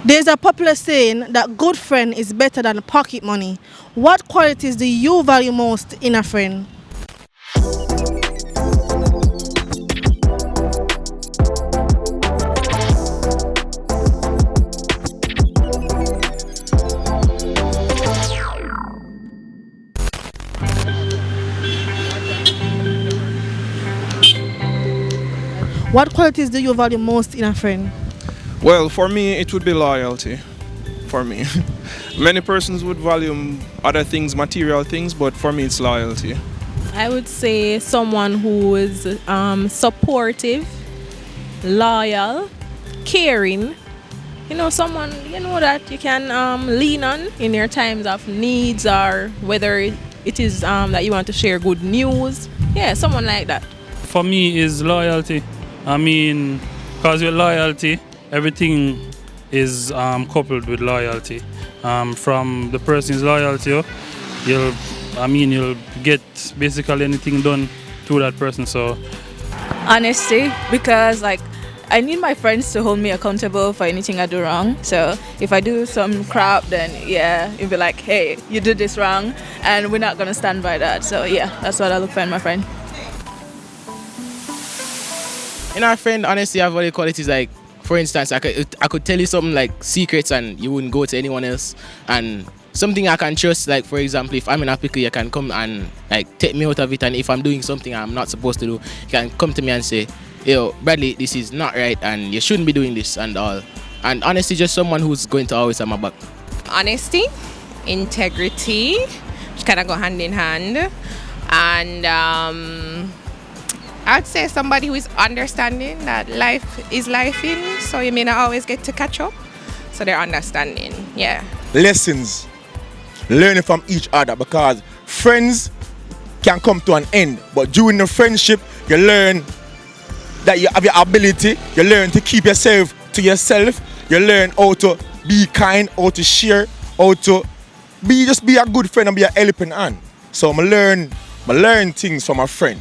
There's a popular saying that good friend is better than pocket money. What qualities do you value most in a friend? What qualities do you value most in a friend? Well, for me, it would be loyalty. For me, many persons would value other things, material things, but for me, it's loyalty. I would say someone who is supportive, loyal, caring. You know, someone that you can lean on in your times of needs, or whether it is that you want to share good news. Yeah, someone like that. For me is loyalty. I mean, because with loyalty, everything is coupled with loyalty. From the person's loyalty, you'll get basically anything done to that person. So Honesty, because like I need my friends to hold me accountable for anything I do wrong. So if I do some crap, then yeah, it'll be like, hey, you did this wrong, and we're not gonna stand by that. So yeah, that's what I look for in my friend. In our friend, honestly, I have other qualities like, for instance, I could tell you something like secrets and you wouldn't go to anyone else, and something I can trust. Like, for example, if I'm in a pickle, you can come and like take me out of it, and if I'm doing something I'm not supposed to do, you can come to me and say, yo, Bradley, this is not right and you shouldn't be doing this and all. And honestly, just someone who's going to always have my back. Honesty, integrity, which kind of go hand in hand, and I'd say somebody who is understanding that life is lifing, so you may not always get to catch up, so they're understanding. Yeah. Lessons, learning from each other, because friends can come to an end, but during the friendship you learn that you have your ability, you learn to keep yourself to yourself, you learn how to be kind, how to share, how to be a good friend and be a helping hand. So I learn things from a friend.